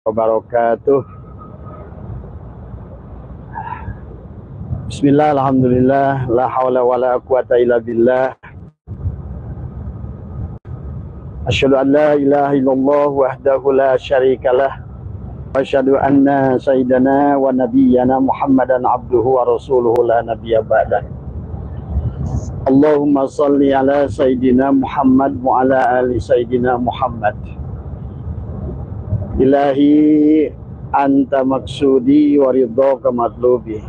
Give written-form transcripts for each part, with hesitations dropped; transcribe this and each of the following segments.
wabarakatuh. Bismillah, alhamdulillah, la haula wa la quwata illa billah. Asyhadu an la ilaha illallah wahdahu la syarikalah. Wa asyhadu anna sayyidana wa nabiyyana Muhammadan abduhu wa rasuluhu la nabiyya ba'dah. Allahumma salli ala sayyidina Muhammad wa ala ali sayyidina Muhammad. Ilahi anta maksudi wa ridhaka matlubi.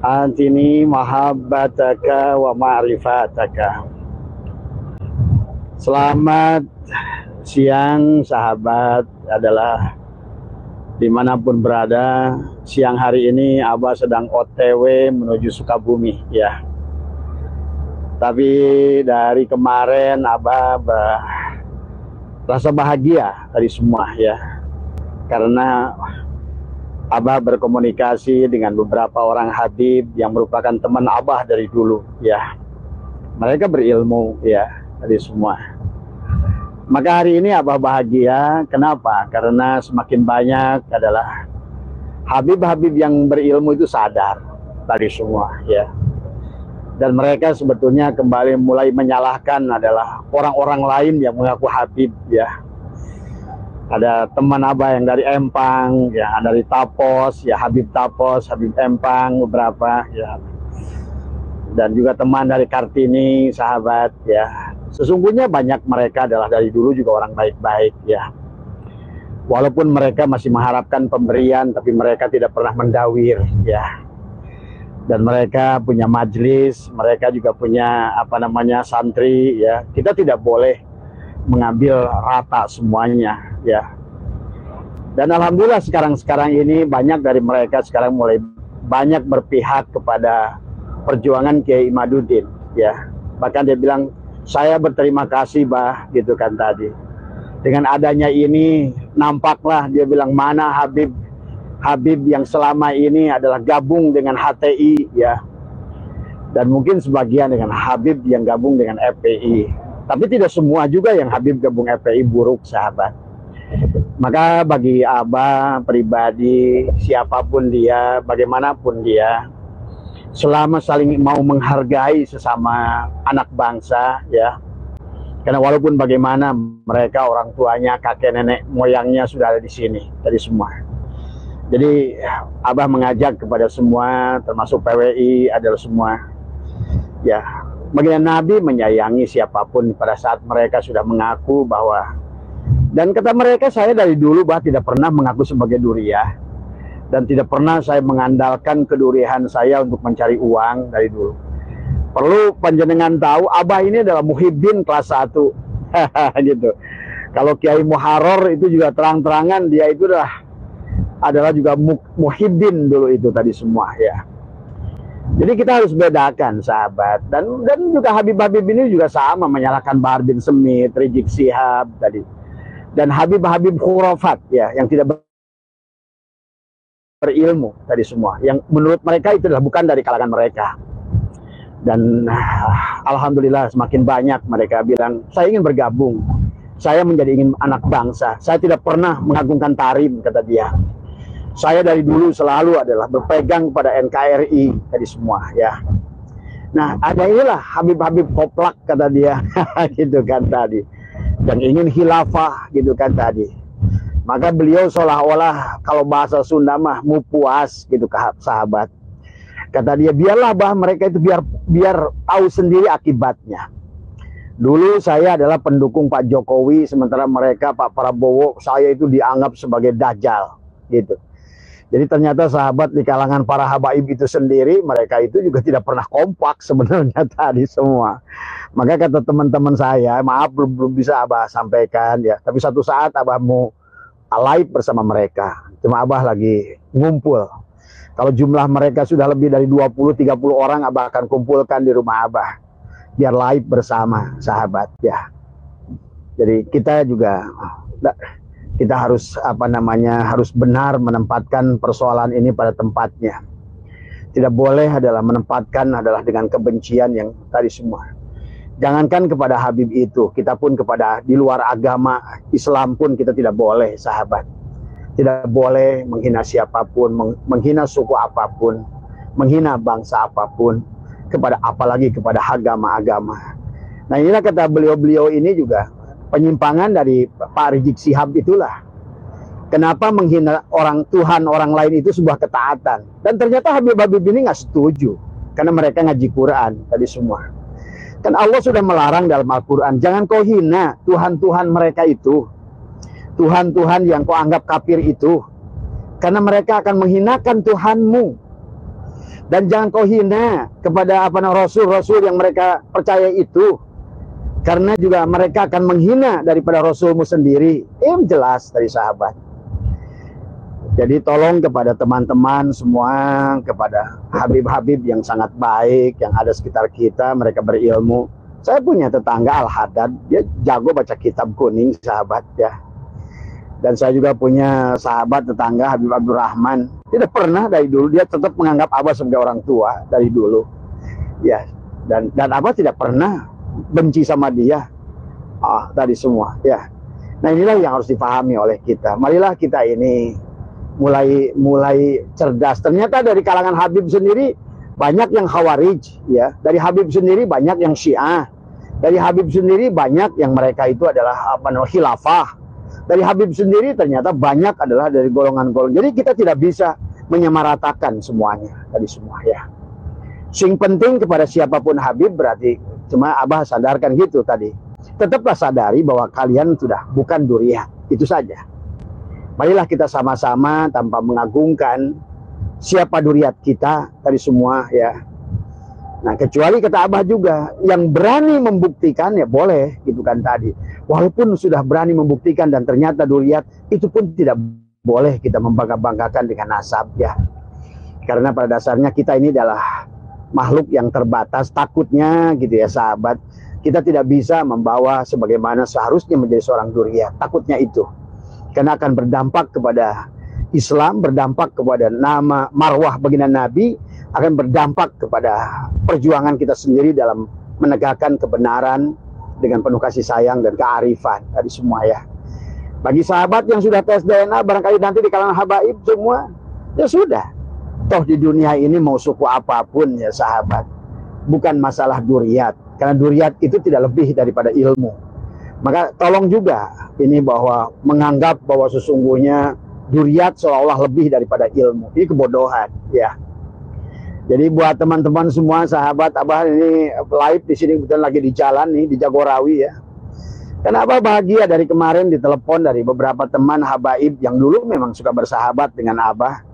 Antini mahabbataka wa ma'rifataka. Selamat siang sahabat, adalah dimanapun berada. Siang hari ini Abah sedang OTW menuju Sukabumi ya. Tapi dari kemarin Abah rasa bahagia tadi semua ya. Karena Abah berkomunikasi dengan beberapa orang Habib yang merupakan teman Abah dari dulu ya. Mereka berilmu ya tadi semua. Maka hari ini Abah bahagia. Kenapa? Karena semakin banyak adalah Habib-Habib yang berilmu itu sadar tadi semua ya. Dan mereka sebetulnya kembali mulai menyalahkan adalah orang-orang lain yang mengaku Habib ya. Ada teman Abah yang dari Empang, ya dari Tapos, ya Habib Tapos, Habib Empang beberapa, ya. Dan juga teman dari Kartini, sahabat, ya. Sesungguhnya banyak mereka adalah dari dulu juga orang baik-baik, ya. Walaupun mereka masih mengharapkan pemberian, tapi mereka tidak pernah mendawir, ya. Dan mereka punya majelis, mereka juga punya santri, ya. Kita tidak boleh mengambil rata semuanya ya. Dan alhamdulillah sekarang ini banyak dari mereka sekarang mulai banyak berpihak kepada perjuangan Kiai Imaduddin ya. Bahkan dia bilang, saya berterima kasih bah, gitu kan tadi. Dengan adanya ini nampaklah dia bilang mana Habib yang selama ini adalah gabung dengan HTI ya. Dan mungkin sebagian dengan Habib yang gabung dengan FPI. Tapi tidak semua juga yang Habib gabung FPI buruk sahabat. Maka bagi Abah pribadi, siapapun dia, bagaimanapun dia, selama saling mau menghargai sesama anak bangsa ya. Karena walaupun bagaimana mereka orang tuanya, kakek nenek moyangnya sudah ada di sini tadi semua. Jadi Abah mengajak kepada semua, termasuk PWI adalah semua ya. Baginda Nabi menyayangi siapapun pada saat mereka sudah mengaku bahwa, dan kata mereka, saya dari dulu bah tidak pernah mengaku sebagai duriah dan tidak pernah saya mengandalkan kedurihan saya untuk mencari uang dari dulu. Perlu panjenengan tahu, Abah ini adalah muhibbin kelas 1 gitu. Kalau Kiai Muharrar itu juga terang-terangan dia itu adalah juga muhibbin dulu itu tadi semua ya. Jadi kita harus bedakan sahabat. Dan juga Habib-Habib ini juga sama menyalahkan Bahar bin Smith, Rizik Syihab tadi. Dan Habib-Habib khurafat ya, yang tidak berilmu tadi semua. Yang menurut mereka itu adalah bukan dari kalangan mereka. Dan alhamdulillah semakin banyak mereka bilang, saya ingin bergabung. Saya ingin anak bangsa. Saya tidak pernah mengagungkan Tarim, kata dia. Saya dari dulu selalu adalah berpegang pada NKRI tadi semua ya. Nah ada inilah Habib-Habib koplak kata dia gitu kan tadi. Yang ingin khilafah gitu kan tadi. Maka beliau seolah-olah kalau bahasa Sunda mah mupuas gitu sahabat. Kata dia biarlah bah mereka itu biar tahu sendiri akibatnya. Dulu saya adalah pendukung Pak Jokowi, sementara mereka Pak Prabowo saya itu dianggap sebagai dajjal gitu. Jadi ternyata sahabat di kalangan para habaib itu sendiri, mereka itu juga tidak pernah kompak sebenarnya tadi semua. Maka kata teman-teman saya, maaf belum bisa Abah sampaikan ya. Tapi satu saat Abah mau live bersama mereka. Cuma Abah lagi ngumpul. Kalau jumlah mereka sudah lebih dari 20-30 orang, Abah akan kumpulkan di rumah Abah. Biar live bersama sahabat ya. Jadi kita juga kita harus harus benar menempatkan persoalan ini pada tempatnya. Tidak boleh adalah menempatkan adalah dengan kebencian yang tadi semua. Jangankan kepada Habib itu, kita pun kepada di luar agama Islam pun kita tidak boleh sahabat. Tidak boleh menghina siapapun, menghina suku apapun, menghina bangsa apapun, apalagi kepada agama-agama. Nah inilah kata beliau-beliau ini juga penyimpangan dari Pak Rizik Syihab itulah. Kenapa menghina orang Tuhan orang lain itu sebuah ketaatan? Dan ternyata Habib-Habib ini nggak setuju, karena mereka ngaji Quran tadi semua. Kan Allah sudah melarang dalam Al-Quran, jangan kau hina Tuhan-Tuhan mereka itu, Tuhan-Tuhan yang kau anggap kafir itu, karena mereka akan menghinakan Tuhanmu. Dan jangan kau hina kepada Rasul-Rasul yang mereka percaya itu, karena juga mereka akan menghina daripada Rasulmu sendiri. Ini jelas dari sahabat. Jadi tolong kepada teman-teman semua, kepada Habib-Habib yang sangat baik, yang ada sekitar kita, mereka berilmu. Saya punya tetangga Al-Haddad, dia jago baca kitab kuning, sahabat ya. Dan saya juga punya sahabat tetangga Habib Abdurrahman. Tidak pernah dari dulu, dia tetap menganggap Abah sebagai orang tua dari dulu. Ya, dan Abah tidak pernah benci sama dia. Tadi semua ya. Nah inilah yang harus dipahami oleh kita. Marilah kita ini mulai cerdas. Ternyata dari kalangan Habib sendiri banyak yang Khawarij ya. Dari Habib sendiri banyak yang Syiah. Dari Habib sendiri banyak yang mereka itu adalah khilafah. Dari Habib sendiri ternyata banyak adalah dari golongan-golongan. Jadi kita tidak bisa menyamaratakan semuanya tadi semua ya. Sing penting kepada siapapun Habib berarti cuma Abah sadarkan gitu tadi. Tetaplah sadari bahwa kalian sudah bukan duriat. Itu saja. Marilah kita sama-sama tanpa mengagungkan siapa duriat kita tadi semua ya. Nah kecuali kata Abah juga yang berani membuktikan ya boleh gitu kan tadi. Walaupun sudah berani membuktikan dan ternyata duriat, itu pun tidak boleh kita membangga-banggakan dengan nasab ya. Karena pada dasarnya kita ini adalah makhluk yang terbatas, takutnya gitu ya sahabat. Kita tidak bisa membawa sebagaimana seharusnya menjadi seorang duriat. Takutnya itu. Karena akan berdampak kepada Islam, berdampak kepada nama marwah baginda Nabi, akan berdampak kepada perjuangan kita sendiri dalam menegakkan kebenaran dengan penuh kasih sayang dan kearifan tadi semua ya. Bagi sahabat yang sudah tes DNA barangkali nanti di kalangan habaib semua, ya sudah. Toh di dunia ini mau suku apapun ya sahabat, bukan masalah duriat, karena duriat itu tidak lebih daripada ilmu. Maka tolong juga ini bahwa menganggap bahwa sesungguhnya duriat seolah-olah lebih daripada ilmu. Ini kebodohan ya. Jadi buat teman-teman semua sahabat, Abah ini live di sini kebetulan lagi di jalan nih di Jagorawi ya. Karena Abah bahagia dari kemarin ditelepon dari beberapa teman habaib yang dulu memang suka bersahabat dengan Abah.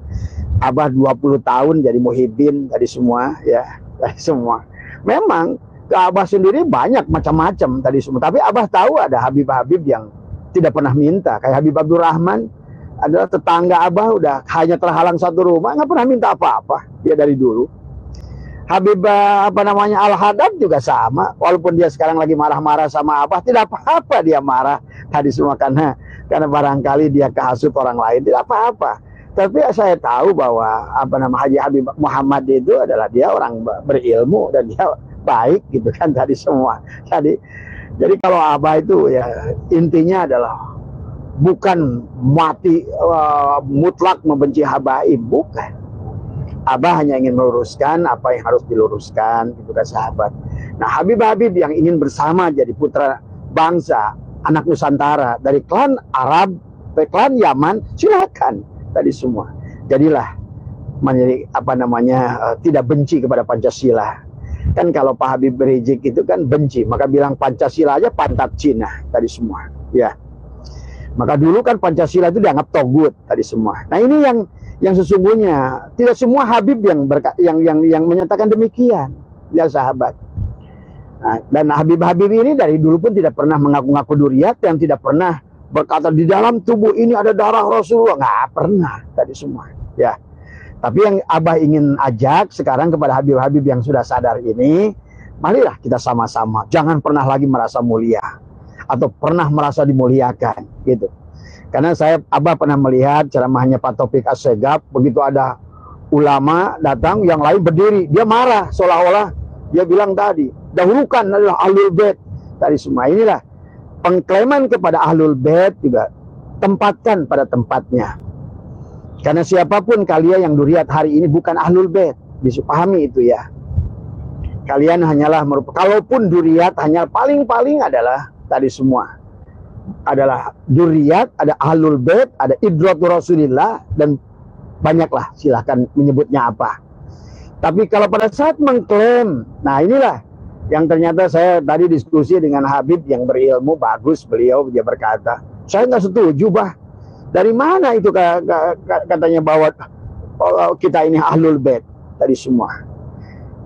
Abah 20 tahun jadi muhibbin tadi semua ya, tadi semua. Memang ke Abah sendiri banyak macam-macam tadi semua. Tapi Abah tahu ada Habib-Habib yang tidak pernah minta. Kayak Habib Abdurrahman adalah tetangga Abah, udah hanya terhalang satu rumah, nggak pernah minta apa-apa. Dia dari dulu. Habib Al-Haddad juga sama. Walaupun dia sekarang lagi marah-marah sama Abah, tidak apa-apa dia marah tadi semua karena barangkali dia kehasut orang lain, tidak apa-apa. Tapi saya tahu bahwa Haji Habib Muhammad itu adalah dia orang berilmu dan dia baik gitu kan tadi semua. Jadi kalau Abah itu ya intinya adalah bukan mati mutlak membenci habaib, bukan. Abah hanya ingin meluruskan apa yang harus diluruskan gitu kan sahabat. Nah Habib-Habib yang ingin bersama jadi putra bangsa anak Nusantara dari klan Arab ke klan Yaman, silakan tadi semua. Jadilah menjadi tidak benci kepada Pancasila. Kan kalau Pak Habib Rizik itu kan benci, maka bilang Pancasila aja pantat Cina tadi semua ya. Maka dulu kan Pancasila itu dianggap togut tadi semua. Nah ini yang sesungguhnya tidak semua Habib yang menyatakan demikian ya sahabat. Nah, dan Habib-Habib ini dari dulu pun tidak pernah mengaku-ngaku duriat, yang tidak pernah berkata di dalam tubuh ini ada darah Rasulullah, nggak pernah tadi semua ya. Tapi yang Abah ingin ajak sekarang kepada Habib-Habib yang sudah sadar ini, marilah kita sama-sama jangan pernah lagi merasa mulia atau pernah merasa dimuliakan gitu. Karena Abah pernah melihat ceramahnya Pak Taufik Assegaf, begitu ada ulama datang yang lain berdiri, dia marah seolah-olah dia bilang tadi dahulukan adalah Ahlul Bait tadi semua. Inilah pengklaiman kepada Ahlul Bait juga tempatkan pada tempatnya. Karena siapapun kalian yang duriat hari ini bukan ahlul bait, bisa pahami itu ya. Kalian hanyalah kalaupun duriat hanya paling-paling adalah tadi semua. Adalah duriat, ada ahlul bait, ada idratu Rasulillah, dan banyaklah silahkan menyebutnya apa. Tapi kalau pada saat mengklaim, nah inilah yang ternyata saya tadi diskusi dengan Habib yang berilmu, bagus beliau, dia berkata, saya nggak setuju bah. Dari mana itu katanya bahwa kita ini ahlul bait tadi semua.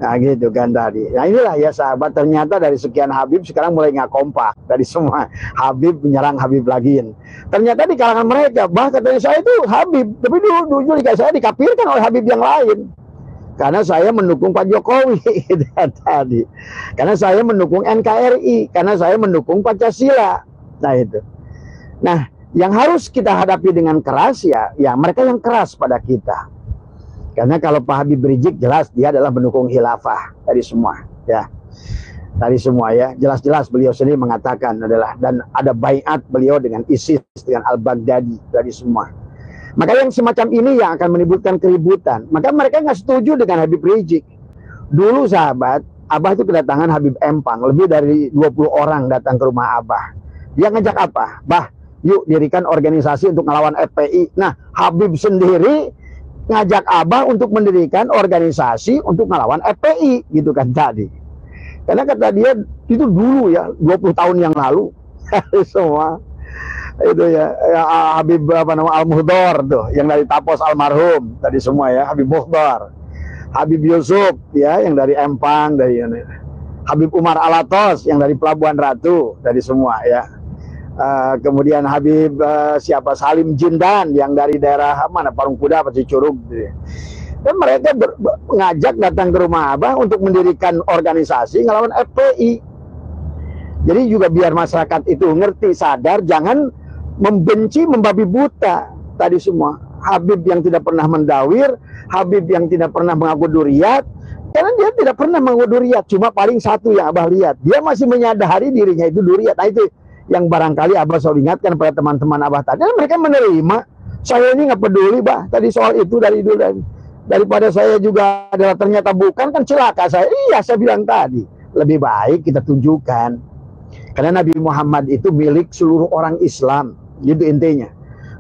Nah gitu kan tadi. Nah inilah ya sahabat, ternyata dari sekian Habib sekarang mulai nggak kompak. Dari semua Habib menyerang Habib lagi. Ternyata di kalangan mereka, bah katanya saya itu Habib, tapi dulu saya dikafirkan oleh Habib yang lain. Karena saya mendukung Pak Jokowi gitu kan tadi. Karena saya mendukung NKRI, karena saya mendukung Pancasila. Nah itu. Nah, yang harus kita hadapi dengan keras ya mereka yang keras pada kita. Karena kalau Pak Habib Rizik jelas dia adalah mendukung khilafah dari semua ya. Dari semua ya, jelas-jelas beliau sendiri mengatakan adalah, dan ada baiat beliau dengan ISIS, dengan Al-Baghdadi dari semua. Maka yang semacam ini yang akan menimbulkan keributan. Maka mereka nggak setuju dengan Habib Rizik. Dulu sahabat, Abah itu kedatangan Habib Empang, lebih dari 20 orang datang ke rumah Abah. Dia ngajak apa? Bah, yuk dirikan organisasi untuk melawan FPI. Nah, Habib sendiri ngajak Abah untuk mendirikan organisasi untuk melawan FPI gitu kan tadi. Karena kata dia itu dulu ya 20 tahun yang lalu semua itu ya Habib Al-Muhdor tuh yang dari Tapos almarhum tadi semua ya, Habib Muhdor, Habib Yusuf ya yang dari Empang, dari Habib Umar Alatos yang dari Pelabuhan Ratu dari semua ya. Kemudian Habib siapa Salim Jindan yang dari daerah mana Parung Kuda apa Cicurug gitu. Dan mereka ngajak datang ke rumah Abah untuk mendirikan organisasi ngelawan FPI. Jadi juga biar masyarakat itu ngerti, sadar, jangan membenci, membabi buta tadi semua. Habib yang tidak pernah mendawir, Habib yang tidak pernah mengaku duriat, karena dia tidak pernah mengaku duriat. Cuma paling satu yang Abah lihat, dia masih menyadari dirinya itu duriat. Nah itu yang barangkali Abah selalu ingatkan pada teman-teman Abah tadi. Dan mereka menerima. Saya ini nggak peduli bah tadi soal itu dari dulu. Daripada saya juga adalah ternyata bukan, kan celaka saya. Iya saya bilang tadi, lebih baik kita tunjukkan. Karena Nabi Muhammad itu milik seluruh orang Islam, gitu intinya.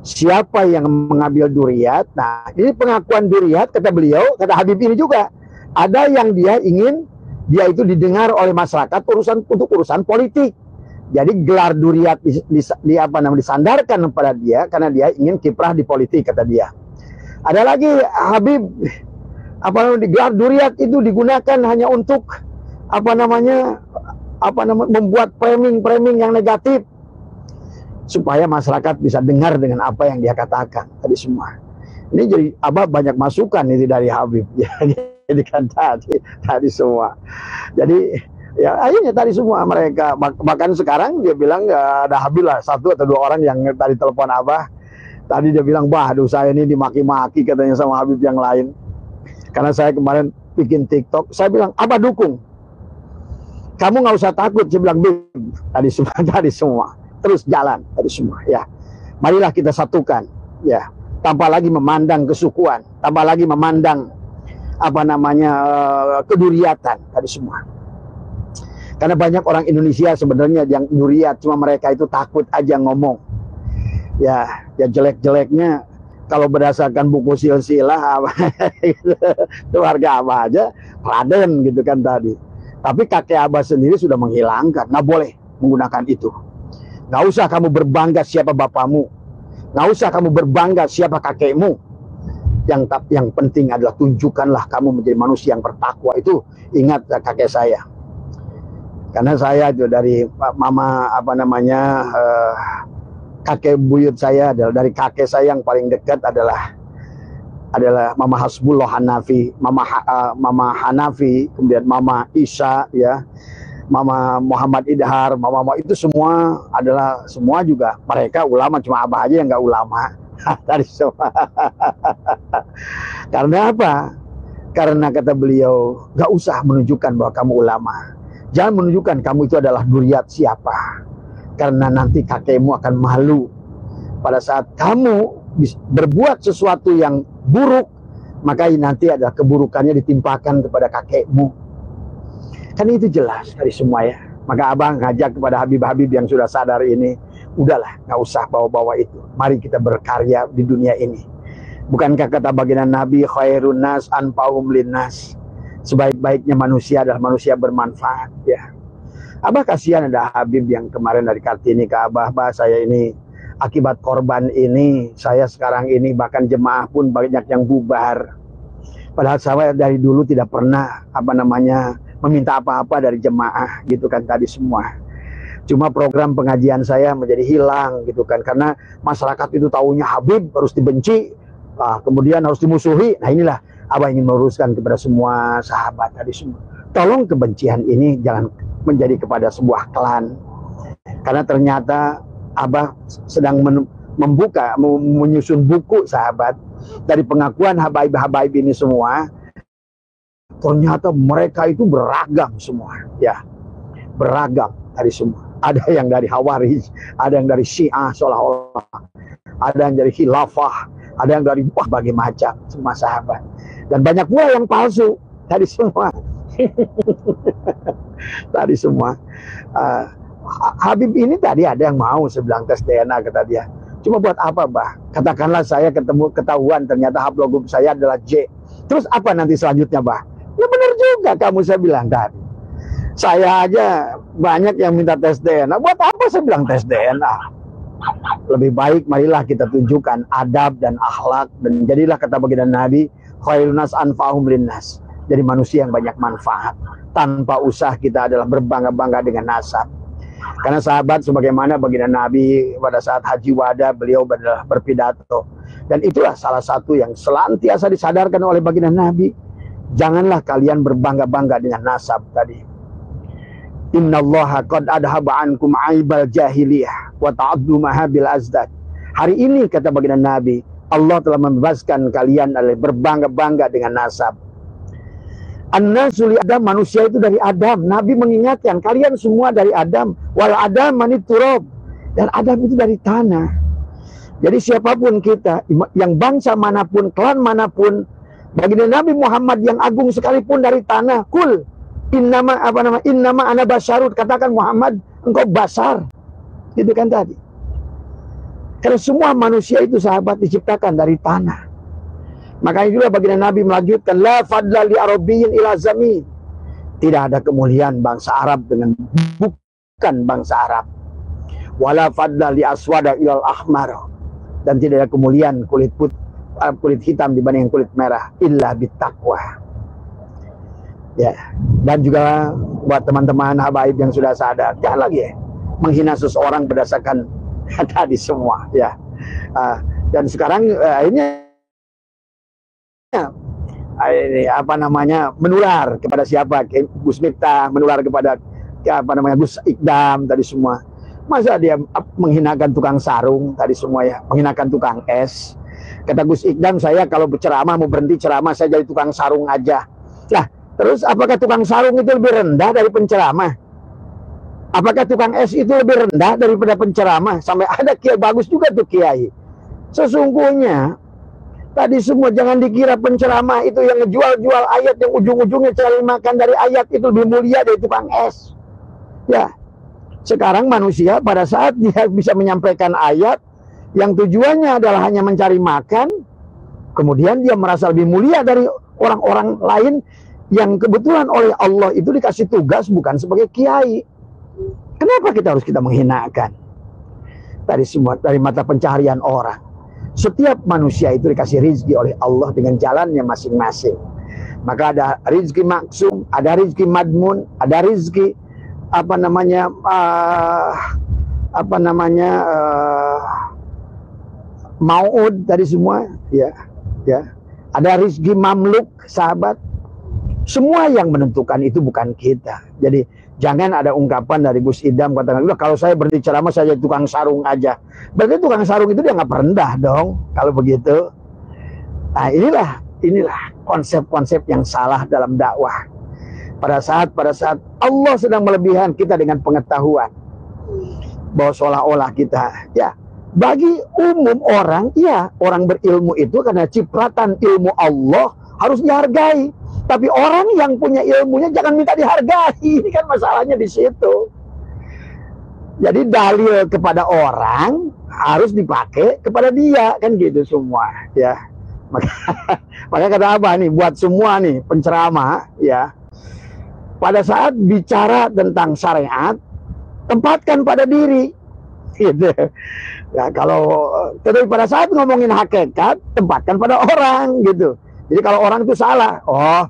Siapa yang mengambil duriat, nah ini pengakuan duriat kata beliau, kata Habib ini juga. Ada yang dia ingin, dia itu didengar oleh masyarakat untuk urusan politik. Jadi gelar duriat disandarkan kepada dia karena dia ingin kiprah di politik kata dia. Ada lagi Habib gelar duriat itu digunakan hanya untuk membuat framing yang negatif supaya masyarakat bisa dengar dengan apa yang dia katakan tadi semua. Ini jadi Abah banyak masukan itu dari Habib. Jadi kan tadi semua. Jadi ya akhirnya tadi semua mereka, bahkan sekarang dia bilang ada Habib lah 1 atau 2 orang yang tadi telepon Abah. Tadi dia bilang, bah aduh saya ini dimaki-maki katanya sama Habib yang lain. Karena saya kemarin bikin TikTok, saya bilang Abah dukung. Kamu nggak usah takut, saya bilang tadi semua. Terus jalan tadi semua ya. Marilah kita satukan ya. Tanpa lagi memandang kesukuan, tanpa lagi memandang keduriatan tadi semua. Karena banyak orang Indonesia sebenarnya yang duriat, cuma mereka itu takut aja ngomong. Ya jelek-jeleknya kalau berdasarkan buku silsilah itu harga Abah aja Raden gitu kan tadi. Tapi kakek Abah sendiri sudah menghilangkan, nggak boleh menggunakan itu. Nggak usah kamu berbangga siapa bapamu, nggak usah kamu berbangga siapa kakekmu. Yang penting adalah tunjukkanlah kamu menjadi manusia yang bertakwa. Itu ingat kakek saya. Karena saya itu dari mama kakek buyut saya adalah dari kakek saya yang paling dekat adalah Mama Hasbullah Hanafi, Mama Hanafi, kemudian Mama Isya ya, Mama Muhammad Idhar, Mama itu semua juga mereka ulama, cuma Abah aja yang nggak ulama dari semua. Karena apa? Karena kata beliau nggak usah menunjukkan bahwa kamu ulama, jangan menunjukkan kamu itu adalah duriat siapa. Karena nanti kakekmu akan malu pada saat kamu berbuat sesuatu yang buruk, maka nanti ada keburukannya ditimpakan kepada kakekmu. Kan itu jelas dari semua ya. Maka abang ngajak kepada Habib-Habib yang sudah sadar ini, udahlah, nggak usah bawa-bawa itu. Mari kita berkarya di dunia ini. Bukankah kata baginda Nabi, khairun nas anfa'uhum linnas, sebaik-baiknya manusia adalah manusia bermanfaat ya. Abah kasihan ada Habib yang kemarin dari Kartini ke Abah, saya ini akibat korban ini, saya sekarang ini bahkan jemaah pun banyak yang bubar. Padahal saya dari dulu tidak pernah meminta apa-apa dari jemaah gitu kan tadi semua. Cuma program pengajian saya menjadi hilang gitu kan, karena masyarakat itu taunya Habib harus dibenci, kemudian harus dimusuhi. Nah inilah Abah ingin meluruskan kepada semua sahabat tadi semua. Tolong kebencian ini jangan menjadi kepada sebuah klan. Karena ternyata Abah sedang menyusun buku sahabat dari pengakuan habaib-habaib ini semua. Ternyata mereka itu beragam semua ya, beragam dari semua. Ada yang dari Hawarij, ada yang dari Syiah seolah-olah, ada yang dari Khilafah, ada yang dari berbagai macam semua sahabat, dan banyak pula yang palsu tadi semua. Tadi semua Habib ini tadi ada yang mau sebilang tes DNA kata dia. Cuma buat apa bah? Katakanlah saya ketahuan ternyata haplogrup saya adalah J. Terus apa nanti selanjutnya bah? Ya benar juga kamu, saya bilang tadi. Saya aja banyak yang minta tes DNA. Buat apa saya bilang tes DNA? Lebih baik marilah kita tunjukkan adab dan akhlak, dan jadilah kata baginda Nabi, khairun nas anfa'uhum linnas. Jadi manusia yang banyak manfaat. Tanpa usah kita adalah berbangga-bangga dengan nasab. Karena sahabat sebagaimana baginda Nabi pada saat haji wada beliau berpidato. Dan itulah salah satu yang senantiasa disadarkan oleh baginda Nabi. Janganlah kalian berbangga-bangga dengan nasab tadi. Innallaha qad adhaba ankum aibal jahiliyah wa ta'addumaha bil azdad. Hari ini kata baginda Nabi, Allah telah membebaskan kalian dari berbangga-bangga dengan nasab. An-nasu li Adam, manusia itu dari Adam. Nabi mengingatkan kalian semua dari Adam. Wal Adam manit turab, dan Adam itu dari tanah. Jadi siapapun kita, yang bangsa manapun, klan manapun, baginda Nabi Muhammad yang agung sekalipun dari tanah, kul innama ana basyarud, katakan Muhammad engkau basar, gitu kan tadi. Karena semua manusia itu sahabat diciptakan dari tanah. Makanya juga baginda Nabi melanjutkan, la fadla li arabiyyin ila zamin, tidak ada kemuliaan bangsa Arab dengan bukan bangsa Arab. Wala fadla li aswada ilal ahmar, dan tidak ada kemuliaan kulit hitam dibanding kulit merah, illa bittaqwa. Ya, dan juga buat teman-teman habaib yang sudah sadar, jangan lagi menghina seseorang berdasarkan tadi semua ya. Dan sekarang ini menular kepada siapa? Gus Miftah, menular kepada Gus Ikdam tadi semua. Masa dia menghinakan tukang sarung tadi semua ya, menghinakan tukang es. Kata Gus Ikdam, saya kalau berceramah mau berhenti ceramah saya jadi tukang sarung aja. Nah, terus apakah tukang sarung itu lebih rendah dari penceramah? Apakah tukang es itu lebih rendah daripada penceramah? Sampai ada kiai bagus juga tuh kiai. Sesungguhnya tadi semua jangan dikira penceramah itu yang ngejual-jual ayat yang ujung-ujungnya cari makan dari ayat itu lebih mulia dari tukang es. Ya. Sekarang manusia pada saat dia bisa menyampaikan ayat yang tujuannya adalah hanya mencari makan, kemudian dia merasa lebih mulia dari orang-orang lain yang kebetulan oleh Allah itu dikasih tugas bukan sebagai kiai. Kenapa kita harus menghinakan? Tadi semua dari mata pencaharian orang. Setiap manusia itu dikasih rizki oleh Allah dengan jalannya masing-masing. Maka ada rizki maksum, ada rizki madmun, ada rizki mau'ud tadi semua ya. Ada rizki mamluk sahabat. Semua yang menentukan itu bukan kita. Jadi jangan ada ungkapan dari Gus Idam katakan, udah kalau saya berhenti ceramah saya jadi tukang sarung aja. Berarti tukang sarung itu dia nggak rendah dong kalau begitu. Nah inilah konsep-konsep yang salah dalam dakwah. Pada saat Allah sedang melebihkan kita dengan pengetahuan bahwa seolah-olah kita ya Bagi umum orang, iya, orang berilmu itu karena cipratan ilmu Allah harus dihargai. Tapi orang yang punya ilmunya jangan minta dihargai. Ini kan masalahnya di situ. Jadi dalil kepada orang harus dipakai kepada dia, kan gitu semua, ya. Maka kata Abah nih, buat semua nih penceramah, ya. Pada saat bicara tentang syariat, tempatkan pada diri, gitu. Ya, kalau tetapi pada saat ngomongin hakikat, tempatkan pada orang, gitu. Jadi kalau orang itu salah, oh,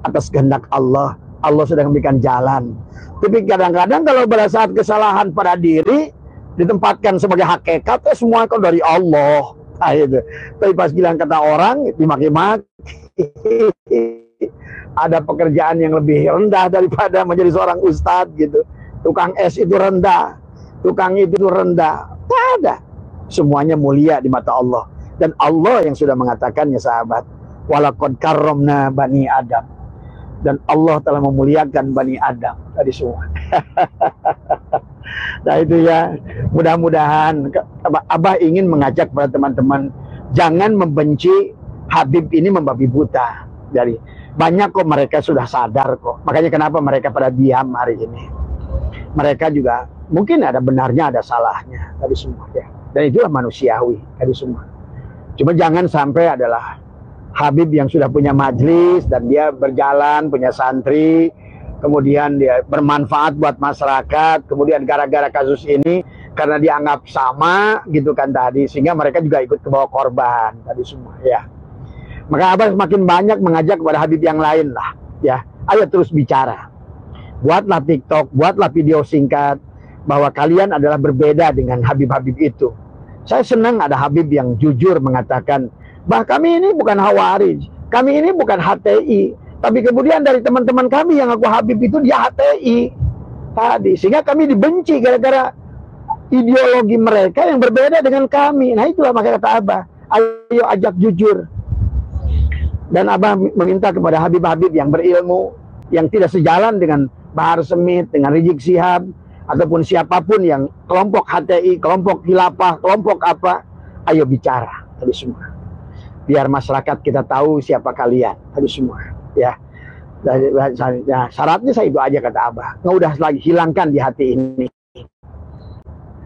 atas kehendak Allah, Allah sudah memberikan jalan. Tapi kadang-kadang kalau pada saat kesalahan pada diri, ditempatkan sebagai hakikat, semua kan dari Allah. Nah, itu. Tapi pas bilang kata orang, dimaki-maki. Ada pekerjaan yang lebih rendah daripada menjadi seorang ustadz, gitu. Tukang es itu rendah, tukang itu rendah. Tidak ada. Semuanya mulia di mata Allah. Dan Allah yang sudah mengatakannya, sahabat. Walaqad karramna bani Adam. Dan Allah telah memuliakan bani Adam. Tadi semua. Nah itu ya. Mudah-mudahan Abah ingin mengajak pada teman-teman, jangan membenci Habib ini membabi buta. Dari banyak kok mereka sudah sadar kok. Makanya kenapa mereka pada diam hari ini. Mereka juga mungkin ada benarnya, ada salahnya tadi semua, ya. Dan itulah manusiawi tadi semua. Cuma jangan sampai adalah Habib yang sudah punya majelis dan dia berjalan, punya santri, kemudian dia bermanfaat buat masyarakat, kemudian gara-gara kasus ini karena dianggap sama gitu kan tadi, sehingga mereka juga ikut ke bawah korban tadi semua, ya. Maka Abah semakin banyak mengajak kepada Habib yang lain lah, ya. Ayo terus bicara. Buatlah TikTok, buatlah video singkat bahwa kalian adalah berbeda dengan Habib-Habib itu. Saya senang ada Habib yang jujur mengatakan, bah kami ini bukan Khawarij, kami ini bukan HTI, tapi kemudian dari teman-teman kami yang aku Habib itu dia HTI tadi, sehingga kami dibenci gara-gara ideologi mereka yang berbeda dengan kami. Nah itulah maka kata Abah, ayo ajak jujur. Dan Abah meminta kepada Habib-Habib yang berilmu, yang tidak sejalan dengan Bahar Smith, dengan Rizik Syihab, ataupun siapapun yang kelompok HTI, kelompok khilafah, kelompok apa, ayo bicara tadi semua. Biar masyarakat kita tahu siapa kalian tadi semua, ya. Nah, syaratnya saya itu aja kata Abah. Nggak udah lagi hilangkan di hati ini.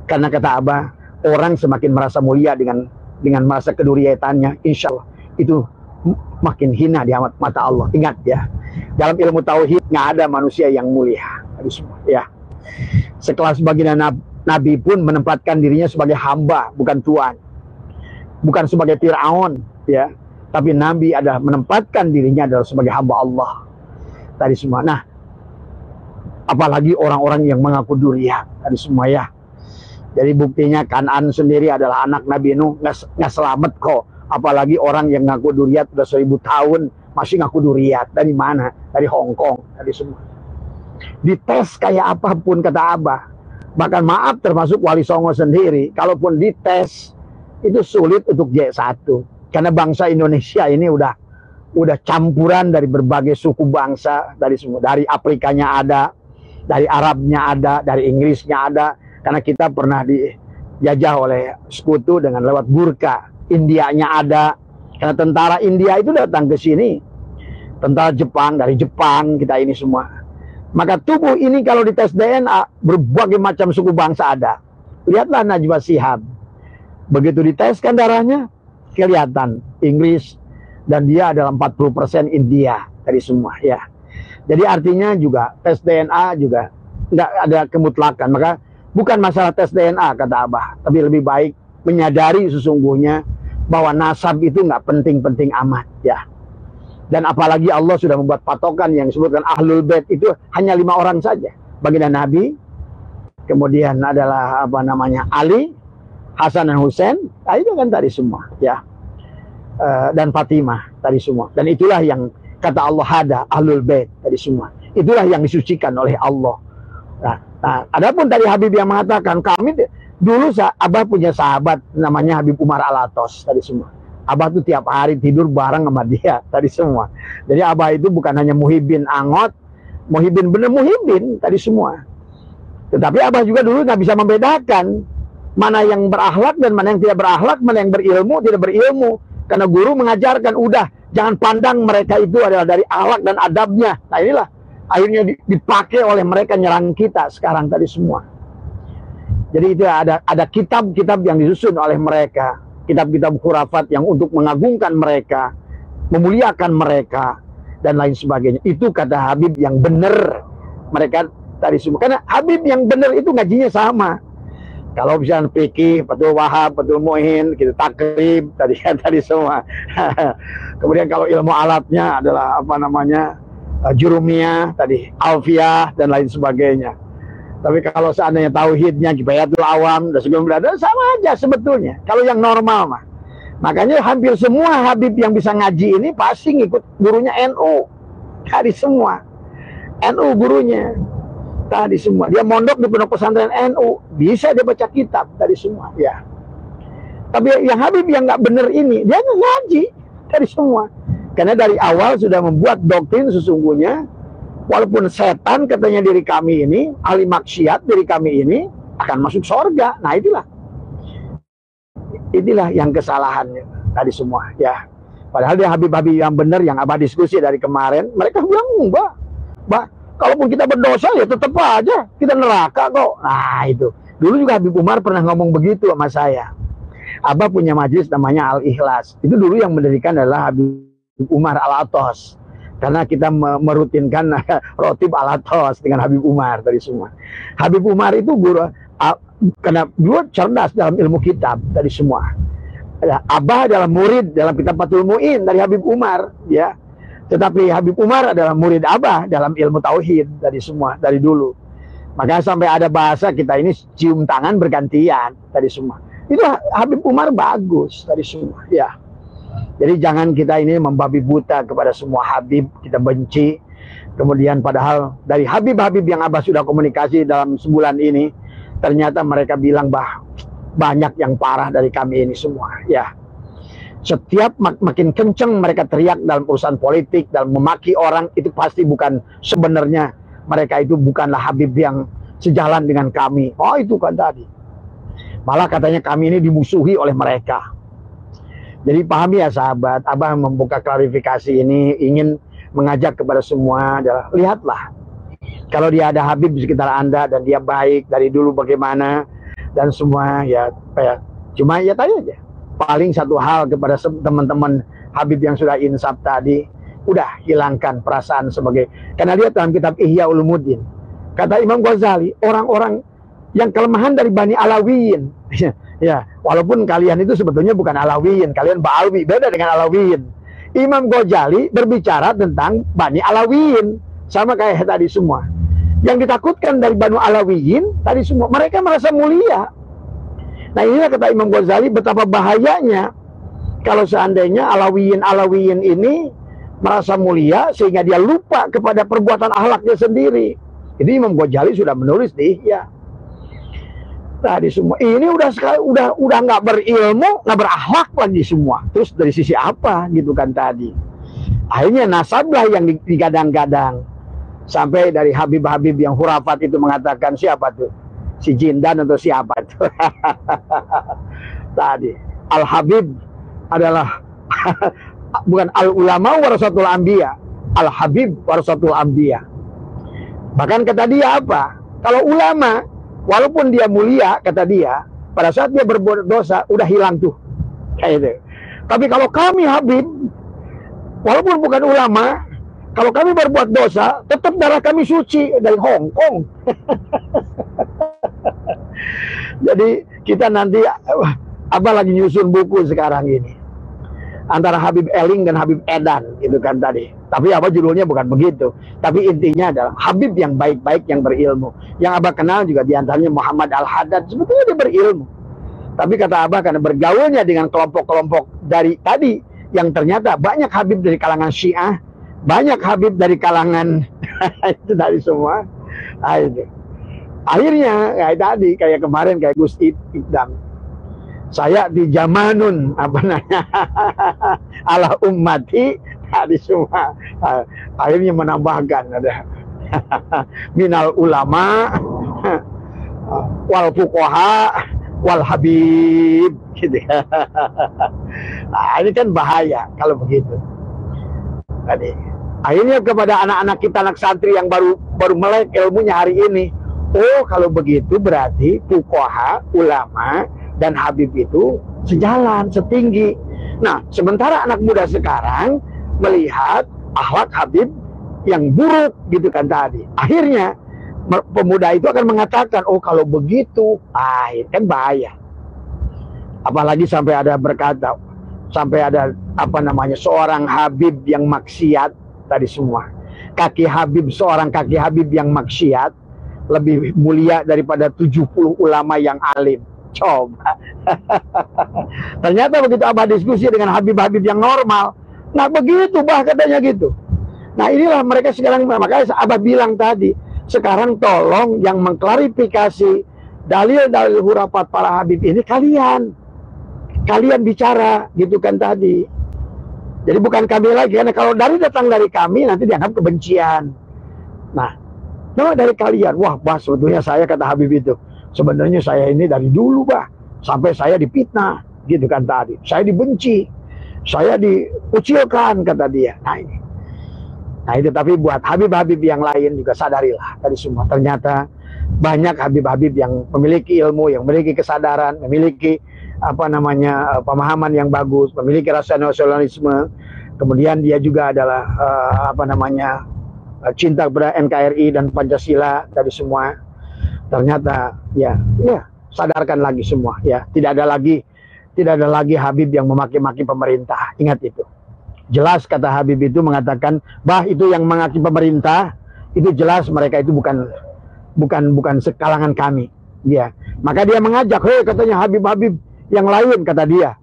Karena kata Abah, orang semakin merasa mulia dengan merasa keduriatannya, insya Allah itu makin hina di mata Allah. Ingat ya, dalam ilmu tauhid nggak ada manusia yang mulia tadi semua, ya. Sekelas baginda Nabi pun menempatkan dirinya sebagai hamba, bukan tuan, bukan sebagai Fir'aun, ya. Tapi Nabi adalah menempatkan dirinya adalah sebagai hamba Allah tadi semua. Nah, apalagi orang-orang yang mengaku duriat tadi semua, ya. Jadi buktinya Kan'an sendiri adalah anak Nabi Nuh, nggak selamat kok. Apalagi orang yang ngaku duriat sudah 1000 tahun masih ngaku duriat. Dari mana? Dari Hong Kong tadi semua. Dites kayak apapun kata Abah, bahkan maaf termasuk Wali Songo sendiri, kalaupun dites itu sulit untuk J1, karena bangsa Indonesia ini udah campuran dari berbagai suku bangsa dari semua, dari Afrikanya ada, dari Arabnya ada, dari Inggrisnya ada, karena kita pernah dijajah oleh sekutu dengan lewat Gurkha. Indianya ada, karena tentara India itu datang ke sini, tentara Jepang dari Jepang, kita ini semua. Maka tubuh ini kalau dites DNA, berbagai macam suku bangsa ada. Lihatlah Najwa Shihab. Begitu diteskan darahnya, kelihatan Inggris, dan dia adalah 40% India dari semua, ya. Jadi artinya juga tes DNA juga nggak ada kemutlakan. Maka bukan masalah tes DNA kata Abah, tapi lebih baik menyadari sesungguhnya bahwa nasab itu nggak penting-penting amat, ya. Dan apalagi Allah sudah membuat patokan yang disebutkan Ahlul Bait itu hanya 5 orang saja. Baginda Nabi, kemudian adalah apa namanya Ali, Hasan dan Husain, nah itu kan tadi semua, ya. Dan Fatimah tadi semua. Dan itulah yang kata Allah ada Ahlul Bait tadi semua. Itulah yang disucikan oleh Allah. Nah, adapun tadi Habib yang mengatakan kami dulu Abah punya sahabat namanya Habib Umar Alatos tadi semua. Abah tuh tiap hari tidur bareng sama dia tadi semua. Jadi Abah itu bukan hanya muhibin angot, muhibin bener muhibin tadi semua. Tetapi Abah juga dulu nggak bisa membedakan mana yang berakhlak dan mana yang tidak berakhlak, mana yang berilmu, tidak berilmu. Karena guru mengajarkan, udah, jangan pandang mereka itu adalah dari akhlak dan adabnya. Nah inilah, akhirnya dipakai oleh mereka nyerang kita sekarang tadi semua. Jadi itu ada kitab-kitab yang disusun oleh mereka. Kitab-kitab khurafat yang untuk mengagungkan mereka, memuliakan mereka, dan lain sebagainya. Itu kata Habib yang benar. Mereka tadi semua. Karena Habib yang benar itu ngajinya sama. Kalau misalnya fikih, Fathul Wahab, Fathul Mu'in, gitu, takrib, tadi semua. Kemudian kalau ilmu alatnya adalah apa namanya, jurumiyah, tadi alfiyah dan lain sebagainya. Tapi kalau seandainya tauhidnya, kifayatul awam, dan sebelum berada, sama aja sebetulnya. Kalau yang normal mah. Makanya hampir semua Habib yang bisa ngaji ini pasti ngikut gurunya NU. Tadi semua. NU gurunya. Tadi semua. Dia mondok di pondok pesantren NU. Bisa dia baca kitab. Tadi semua. Ya. Tapi yang Habib yang nggak bener ini, dia nggak ngaji. Tadi semua. Karena dari awal sudah membuat doktrin sesungguhnya, walaupun setan katanya diri kami ini, ahli maksiat diri kami ini, akan masuk surga. Nah inilah yang kesalahannya tadi semua. Ya. Padahal dia Habib-Habib yang benar, yang Abah diskusi dari kemarin, mereka bilang, enggak. Kalaupun kita berdosa ya tetap aja kita neraka kok. Nah itu. Dulu juga Habib Umar pernah ngomong begitu sama saya. Abah punya majelis namanya Al-Ikhlas. Itu dulu yang mendirikan adalah Habib Umar Al-Atos. Karena kita merutinkan rotib Al-Atos dengan Habib Umar tadi semua. Habib Umar itu guru, karena dua cerdas dalam ilmu kitab tadi semua. Abah adalah murid dalam kitab Fathul Mu'in dari Habib Umar, ya. Tetapi Habib Umar adalah murid Abah dalam ilmu tauhid dari semua, dari dulu. Makanya sampai ada bahasa kita ini cium tangan bergantian tadi semua. Itu Habib Umar bagus tadi semua, ya. Jadi jangan kita ini membabi buta kepada semua Habib, kita benci. Kemudian padahal dari Habib-Habib yang Abah sudah komunikasi dalam sebulan ini, ternyata mereka bilang banyak yang parah dari kami ini semua, ya. Setiap makin kenceng mereka teriak dalam urusan politik, dalam memaki orang, itu pasti bukan, sebenarnya mereka itu bukanlah Habib yang sejalan dengan kami. Oh itu kan tadi. Malah katanya kami ini dimusuhi oleh mereka. Jadi pahami ya sahabat, Abah membuka klarifikasi ini ingin mengajak kepada semua adalah, lihatlah. Kalau dia ada Habib di sekitar Anda dan dia baik dari dulu bagaimana dan semua, ya cuma ya tadi aja. Paling satu hal kepada teman-teman Habib yang sudah insaf tadi, udah hilangkan perasaan sebagai, karena lihat dalam kitab Ihya Ulumuddin, kata Imam Ghazali, orang-orang yang kelemahan dari Bani Alawiyin, ya, walaupun kalian itu sebetulnya bukan Alawiyin, kalian Ba'alwi, beda dengan Alawiyin. Imam Ghazali berbicara tentang Bani Alawiyin, sama kayak tadi semua. Yang ditakutkan dari Bani Alawiyin, tadi semua, mereka merasa mulia. Nah inilah kata Imam Ghazali betapa bahayanya kalau seandainya Alawiyin ini merasa mulia sehingga dia lupa kepada perbuatan akhlaknya sendiri. Jadi Imam Ghazali sudah menulis di Ihya. Tadi semua ini udah nggak berilmu, nggak berakhlak lagi semua. Terus dari sisi apa gitu kan tadi? Akhirnya nasablah yang digadang-gadang. Sampai dari Habib-Habib yang hurafat itu mengatakan, siapa tuh? Si Jindan atau siapa tuh? Tadi Al-Habib adalah bukan Al-Ulama warasatul Anbiya, Al-Habib warasatul Anbiya. Bahkan kata dia apa? Kalau ulama, walaupun dia mulia, kata dia, pada saat dia berbuat dosa, udah hilang tuh. Kayak itu. Tapi kalau kami Habib, walaupun bukan ulama, kalau kami berbuat dosa, tetap darah kami suci dari Hong Kong. Jadi kita nanti, Abah lagi nyusun buku sekarang ini antara Habib Eling dan Habib Edan, itu kan tadi. Tapi Abah judulnya bukan begitu. Tapi intinya adalah Habib yang baik-baik, yang berilmu. Yang Abah kenal juga diantaranya Muhammad Al-Haddad. Sebetulnya dia berilmu. Tapi kata Abah karena bergaulnya dengan kelompok-kelompok dari tadi, yang ternyata banyak Habib dari kalangan Syiah, banyak Habib dari kalangan itu tadi semua. Nah, itu. Akhirnya kayak tadi, kayak kemarin kayak Gus Idam, saya di zamanun apa namanya ala ummati tadi semua. Akhirnya menambahkan ada minal ulama wal fuqaha wal habib gitu. Nah, ini kan bahaya kalau begitu. Tadi akhirnya kepada anak-anak kita, anak santri yang baru melek ilmunya hari ini, oh kalau begitu berarti fuqaha, ulama dan habib itu sejalan, setinggi. Nah, sementara anak muda sekarang melihat akhlak habib yang buruk gitu kan tadi. Akhirnya pemuda itu akan mengatakan, oh kalau begitu, kan bahaya. Apalagi sampai ada berkata, sampai ada seorang habib yang maksiat tadi semua. Seorang kaki habib yang maksiat lebih mulia daripada 70 ulama yang alim. Coba. Ternyata begitu Abah diskusi dengan habib-habib yang normal, nah begitu bah katanya gitu. Nah inilah mereka sekarang, makanya Abah bilang tadi, sekarang tolong yang mengklarifikasi dalil-dalil hurafat para habib ini kalian bicara gitu kan tadi. Jadi bukan kami lagi, karena kalau datang dari kami nanti dianggap kebencian. Nah dari kalian, wah bah sebetulnya saya, kata Habib itu, sebenarnya saya ini dari dulu bah, sampai saya dipitnah gitu kan tadi, saya dibenci, saya dikucilkan kata dia. Nah itu tapi buat Habib-Habib yang lain juga sadarilah tadi semua, ternyata banyak Habib-Habib yang memiliki ilmu, yang memiliki kesadaran, memiliki pemahaman yang bagus, memiliki rasa nasionalisme, kemudian dia juga adalah cinta kepada NKRI dan Pancasila tadi semua. Ternyata ya sadarkan lagi semua ya, tidak ada lagi Habib yang memaki-maki pemerintah. Ingat itu. Jelas kata Habib itu mengatakan, bah itu yang mengaki pemerintah itu jelas mereka itu bukan sekalangan kami. Ya, maka dia mengajak, hei katanya Habib-Habib yang lain, kata dia,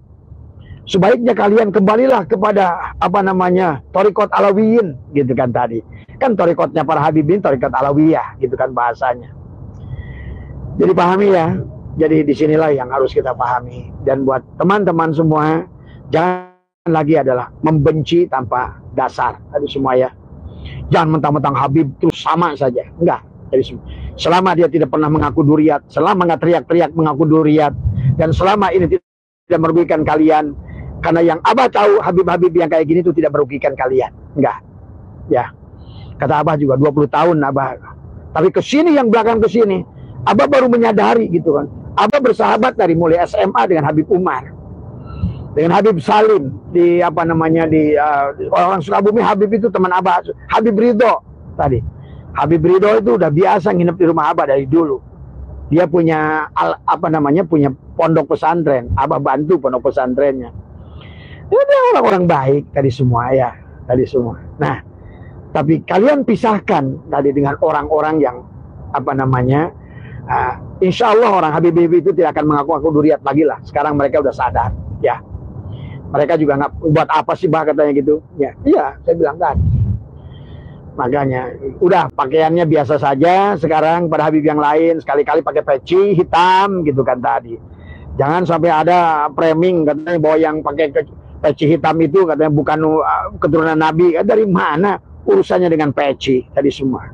sebaiknya kalian kembalilah kepada Thariqat Alawiyin gitu kan tadi. Kan thariqatnya para Habib ini thariqat Alawiyah gitu kan bahasanya. Jadi pahami ya. Jadi disinilah yang harus kita pahami. Dan buat teman-teman semua, jangan lagi adalah membenci tanpa dasar tadi semua ya. Jangan mentang-mentang Habib terus sama saja. Enggak. Jadi selama dia tidak pernah mengaku duriat, selama nggak teriak-teriak mengaku duriat, dan selama ini tidak merugikan kalian, karena yang Abah tahu Habib-Habib yang kayak gini itu tidak merugikan kalian. Enggak. Ya. Kata Abah juga 20 tahun Abah. Tapi kesini yang belakang kesini, Abah baru menyadari gitu kan. Abah bersahabat dari mulai SMA dengan Habib Umar, dengan Habib Salim di orang Sukabumi. Habib itu teman Abah. Habib Ridho tadi. Habib Ridho itu udah biasa nginep di rumah Abah dari dulu. Dia punya punya pondok pesantren. Abah bantu pondok pesantrennya. Dia orang-orang baik tadi semua ya, tadi semua. Nah, tapi kalian pisahkan tadi dengan orang-orang yang insya Allah orang Habib-Habib itu tidak akan mengaku-ngaku duriat lagi lah. Sekarang mereka udah sadar ya. Mereka juga nggak buat apa sih bah katanya gitu ya. Iya, saya bilang kan. Makanya udah pakaiannya biasa saja sekarang pada Habib yang lain, sekali-kali pakai peci hitam gitu kan tadi. Jangan sampai ada framing katanya bahwa yang pakai peci hitam itu katanya bukan keturunan Nabi. Dari mana urusannya dengan peci tadi semua?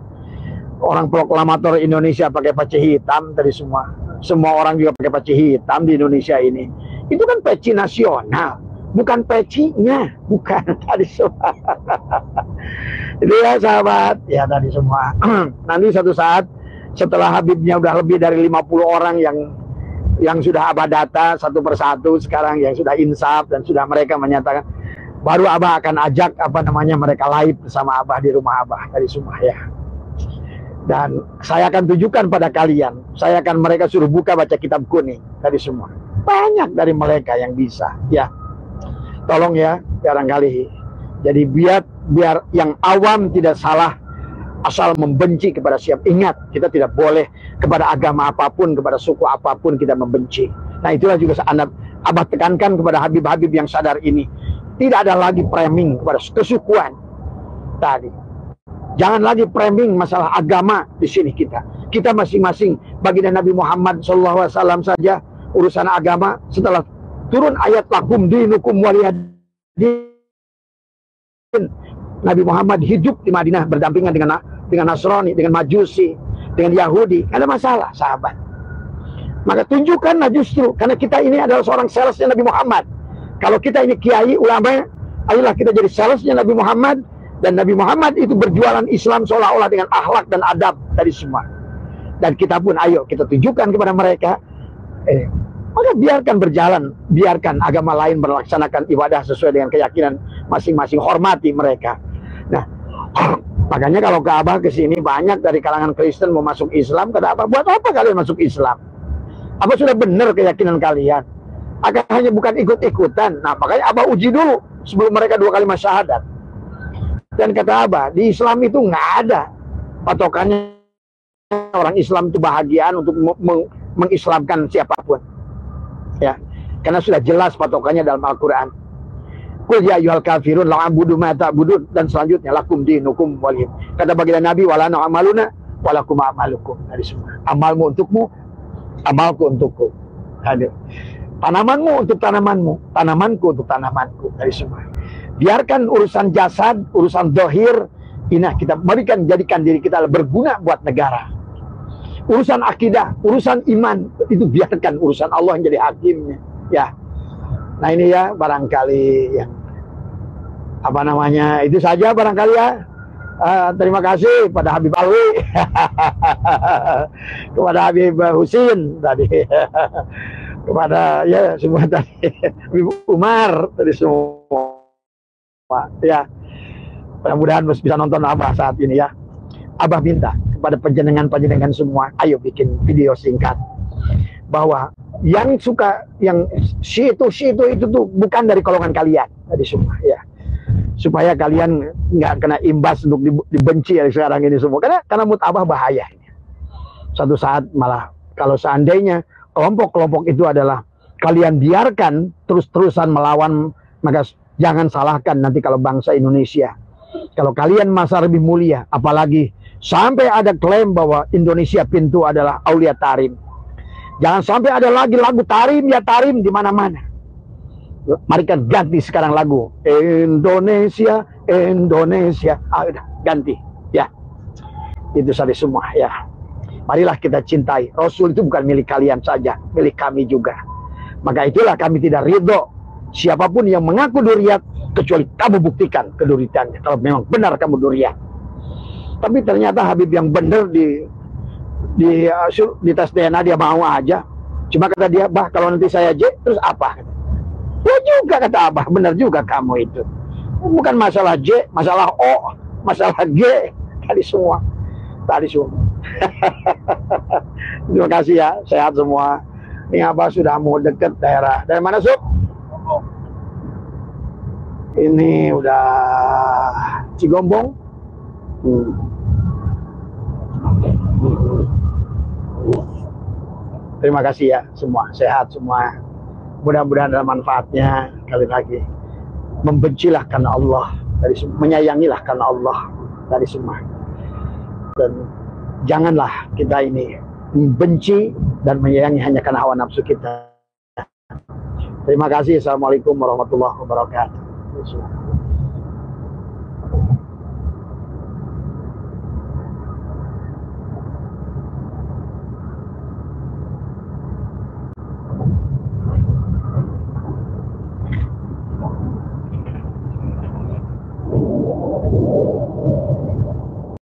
Orang proklamator Indonesia pakai peci hitam tadi semua. Semua orang juga pakai peci hitam di Indonesia ini. Itu kan peci nasional, bukan pecinya, bukan tadi semua. Itu ya sahabat, ya tadi semua. Nanti suatu saat setelah Habibnya udah lebih dari 50 orang yang sudah Abah data satu persatu sekarang, yang sudah insaf dan sudah mereka menyatakan, baru Abah akan ajak mereka live bersama Abah di rumah Abah tadi semua ya. Dan saya akan tunjukkan pada kalian, mereka suruh buka baca kitab kuning tadi semua. Banyak dari mereka yang bisa ya. Tolong ya, barangkali. Jadi biar yang awam tidak salah asal membenci kepada siapa. Ingat, kita tidak boleh kepada agama apapun, kepada suku apapun kita membenci. Nah itulah juga Abah tekankan kepada Habib-Habib yang sadar ini. Tidak ada lagi framing kepada kesukuan tadi. Jangan lagi framing masalah agama di sini kita. Kita masing-masing baginda Nabi Muhammad SAW saja urusan agama setelah turun ayat lakum dinukum waliyadin. Nabi Muhammad hidup di Madinah berdampingan dengan Nasrani, dengan Majusi, dengan Yahudi. Ada masalah sahabat. Maka tunjukkanlah justru, karena kita ini adalah seorang salesnya Nabi Muhammad. Kalau kita ini kiai, ulama, ayolah kita jadi salesnya Nabi Muhammad. Dan Nabi Muhammad itu berjualan Islam seolah-olah dengan akhlak dan adab tadi semua. Dan kita pun ayo kita tunjukkan kepada mereka. Maka biarkan berjalan, biarkan agama lain melaksanakan ibadah sesuai dengan keyakinan masing-masing, hormati mereka. Nah, makanya kalau Ka'bah kesini banyak dari kalangan Kristen mau masuk Islam, kata apa? Buat apa kalian masuk Islam? Apa sudah benar keyakinan kalian? Akan hanya bukan ikut-ikutan. Nah, makanya Abah uji dulu sebelum mereka 2 kalimat syahadat. Dan kata Abah, di Islam itu nggak ada patokannya orang Islam itu bahagiaan untuk mengislamkan siapapun. Ya, karena sudah jelas patokannya dalam Al-Quran. Qul ya ayyuhal kafirun la a'budu ma ta'budun, dan selanjutnya lakum dinukum waliyad. Kata baginda Nabi, wala na'amaluna walakum a'malukum. Dari semua. Amalmu untukmu, amalku untukku. Hadir. Tanamanmu untuk tanamanmu, tanamanku untuk tanamanku. Dari semua. Biarkan urusan jasad, urusan dohir, ini kita berikan, jadikan diri kita berguna buat negara. Urusan akidah, urusan iman, itu biarkan urusan Allah yang jadi hakimnya. Ya. Nah ini ya barangkali yang apa namanya, itu saja barangkali ya. Terima kasih pada Habib Alwi, kepada Habib Husin tadi, kepada ya semua tadi, Habib Umar tadi semua. Ya, mudah-mudahan bisa nonton Abah saat ini ya. Abah minta kepada penjenengan semua, ayo bikin video singkat bahwa yang suka, yang itu tuh bukan dari golongan kalian tadi semua ya, supaya kalian nggak kena imbas untuk dibenci ya sekarang ini semua, karena menurut Abah bahaya ini. Suatu saat malah kalau seandainya kelompok-kelompok itu adalah kalian biarkan terus-terusan melawan, maka jangan salahkan nanti kalau bangsa Indonesia. Kalau kalian masa lebih mulia, apalagi sampai ada klaim bahwa Indonesia pintu adalah Aulia Tarim. Jangan sampai ada lagi lagu Tarim ya Tarim di mana-mana. Mari kan ganti sekarang lagu Indonesia, Indonesia. Udah ganti ya. Itu saja semua ya. Marilah kita cintai. Rasul itu bukan milik kalian saja, milik kami juga. Maka itulah kami tidak ridho siapapun yang mengaku duriat, kecuali kamu buktikan keduriannya. Kalau memang benar kamu duriat. Tapi ternyata Habib yang benar di tes DNA dia mau aja. Cuma kata dia, bah kalau nanti saya J, terus apa? Ya juga kata Abah, benar juga kamu itu. Bukan masalah J, masalah O, masalah G. Tadi semua. Terima kasih ya, sehat semua. Ini Abah sudah mau deket daerah. Dari mana Sub? Ini udah Cigombong. Terima kasih ya semua, sehat semua. Mudah-mudahan ada manfaatnya. Kali lagi, membencilah karena Allah, menyayangilah karena Allah dari semua. Dan janganlah kita ini membenci dan menyayangi hanya karena hawa nafsu kita. Terima kasih. Assalamualaikum warahmatullahi wabarakatuh.